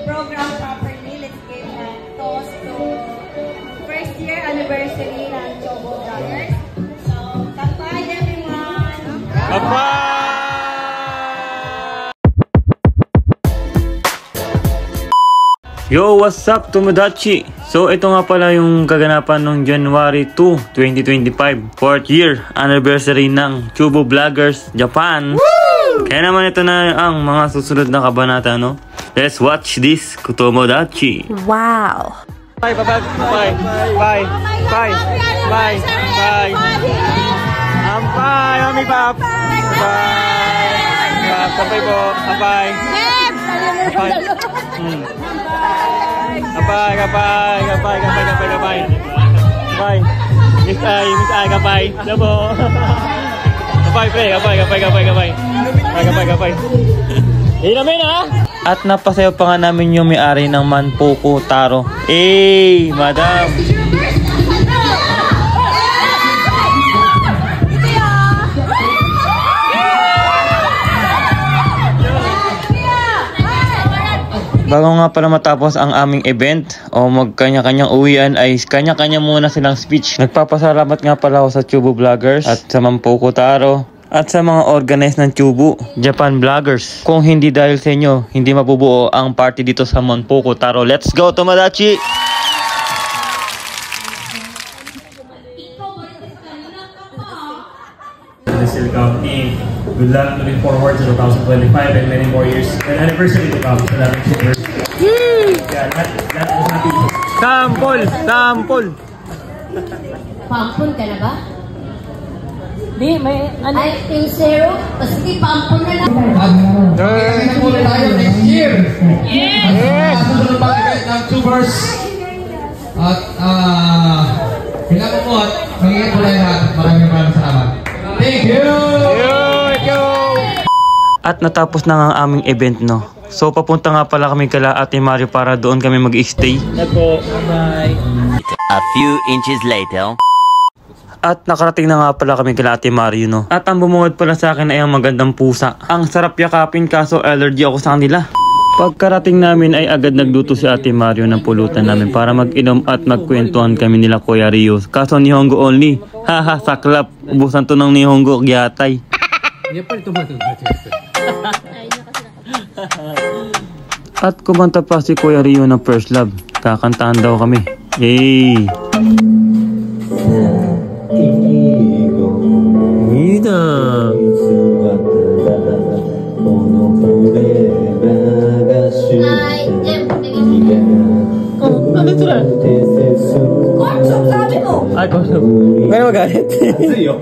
Program properly. Let's give a toast to first year anniversary ng Chobo Brothers. So, kapay everyone! Kapay! Yo, what's up, Tomodachi? So, ito nga pala yung kaganapan ng January 2, 2025, 4th year anniversary ng Chubo Vloggers Japan. Woo! Kaya naman ito na ang mga susunod na kabanata, no? Let's watch this, Tomodachi. Wow! Bye, bye, bye, bye, bye, bye, bye, bye. Ampay, Mami Pap. Bye. Kapay po, kapay. Kapay. Kapay, kapay, kapay, kapay, kapay, kapay. Kapay. Miss Ay, kapay. Labo. Kapay, pre, kapay, kapay, kapay, kapay. Kapay, kapay. Hindi namin, ha? At napasayaw pa nga namin yung may-ari ng Manpuko Taro. Eh, madam. Bago nga pala matapos ang aming event o magkanya-kanyang uwian ay kanya-kanya muna silang speech. Nagpapasalamat nga pala ako sa Chubo Vloggers at sa Manpuko Taro at sa mga organized ng Chubo Japan Vloggers. Kung hindi dahil sa inyo, hindi mabubuo ang party dito sa Manpuko Taro. Let's go, Tomodachi! Good luck, looking forward to 2025 and many more years. An anniversary to come. So that's super. Yeah, that was happy. Sample! Sample! Pampun ka na ba? Di, may ano? Ay, yung zero. Sige, pampun na lang. Kasi muna tayo next year. Yes! Susunod pa event ng Tubers. At, kailangan mo at mag-ingat po tayo lahat. Maraming salamat. Thank you! At natapos na nga ang aming event, no? So papunta nga pala kami kala Ate Mario para doon kami mag-stay. Bye! A few inches later. At nakarating na nga pala kami kala Ate Mario, no? At ang bumungad pala sa akin ay ang magandang pusa. Ang sarap yakapin kaso allergy ako sa kanila. Pagkarating namin ay agad nagluto si Ate Mario ng pulutan namin para mag-inom at magkwentuhan kami nila Kuya Rio. Kaso Nihongo only. Haha, saklap. Ubusan to ng Nihongo, gyatay. At kumanta pa si Kuya Rio ng First Love. Kakantahan daw kami. Yay! Gina! Ano ito na? Korso, sabi mo! Ay, korso. Kaya magalit. Atsuy yo.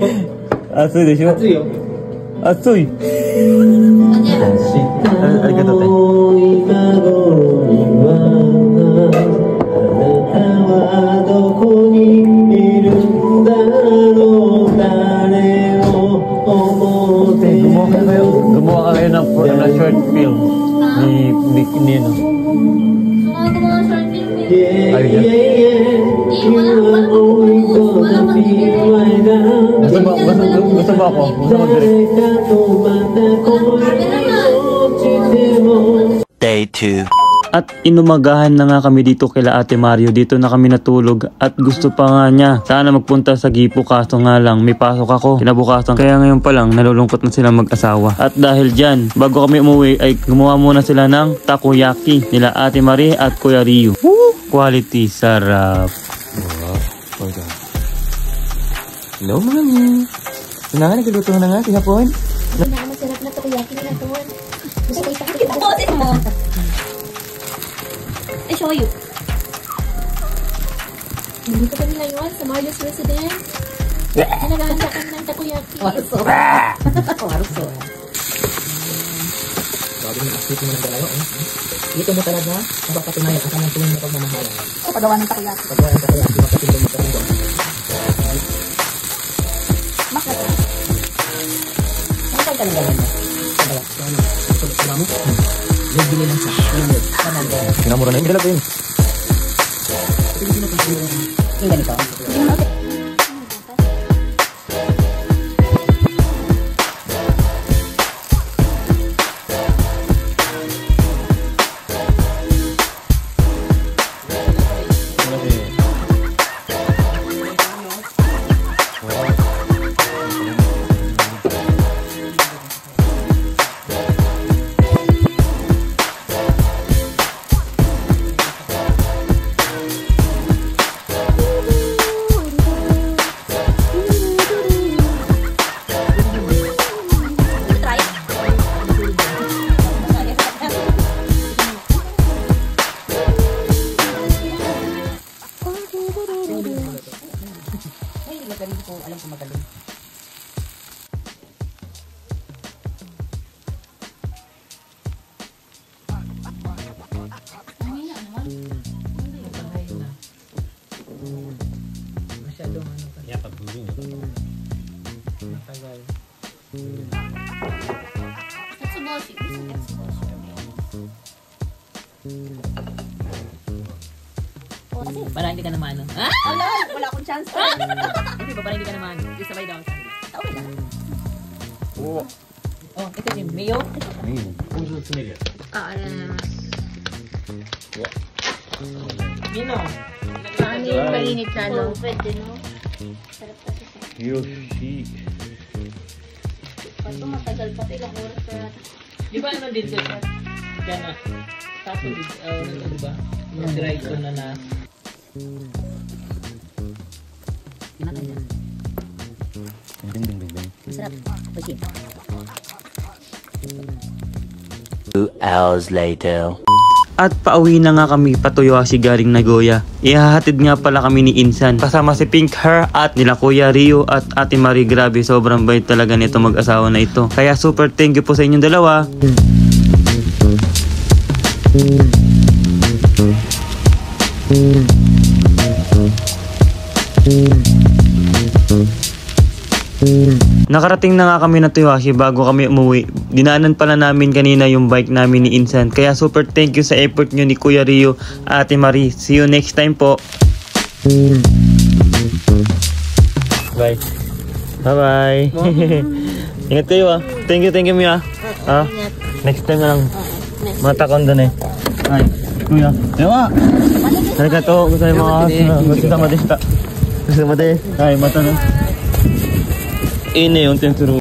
Atsuy de shou? Atsuy yo. Atsuy. Arigatou te. Gumawa ka kayo ng short film ni ano. Ayun yan. Gusto ba ako? Gusto mag-direct? Day 2. At inumagahan na nga kami dito kila Ate Mario. Dito na kami natulog. At gusto pa nga niya sana magpunta sa Gipo kaso nga lang may pasok ako kinabukasan. Kaya ngayon pa lang nalulungkot na sila mag-asawa. At dahil dyan, bago kami umuwi ay gumawa muna sila ng takoyaki nila Ate Marie at Kuya Rio. Woo! Quality, sarap. Wow. Hello, mami. Sinangan, nagluto na nga si Hapon. Masarap na takoyaki na tuwan. Gusto ko ipakita mo. I show you. Nandito kami ngayon sa Mario's Residence. Naghahanda kami ng takoyaki. Waruso. Waruso. Sabi mo, asipin mo ng dalawa. Dito mo talaga, mapapatunayan ang kanyang tunay na pagmamahalan. Pagawa ng takoyaki. Pagawa ng takoyaki, mapapatunayan mo patunayan. Bakit? Ano ka lang gawin mo? Pagawa. Pagawa mo? Nagbili lang siya. Pinamura na yun. Kailan ba yun? Yung ganito. Para hindi ka naman, no? Ha? Wala akong chance. Hindi ba, para hindi ka naman. Yung sabay daw sa kanila. Okay lang. Oh, ito yung mayo. Mino. Ano yung mainit lalo? Yoshi. Pato matagal pa ilang oras pa yata. Di ba ano dito? Kaya na. Tapos, di ba? Yung dry ko na. Masarap. Pagin. 2 hours later. At pauwi na nga kami patuyoasi galing Nagoya. Ihahatid nga pala kami ni Insan. Kasama si Pink Hair at nila Kuya Rio at Ate Marie. Grabe, sobrang bait talaga nito mag-asawa na ito. Kaya super thank you po sa inyong dalawa. Nakarating na nga kami na Toyohashi bago kami umuwi. Dinaanan pala namin kanina yung bike namin ni Insan. Kaya super thank you sa effort nyo ni Kuya Rio, Ate Marie. See you next time po. Bye. Bye-bye. Ingat kayo ah. Thank you Mia. Ah, next time na lang. Matakon doon eh. Ay, Kuya. Dewa! Arigato. Gusto yung mga gusto sama desta. Gusto sama de. Ay, mata no. Ini yung tensuro.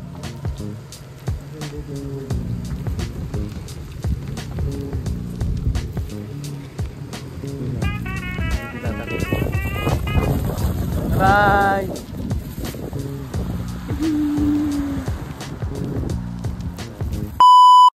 Bye.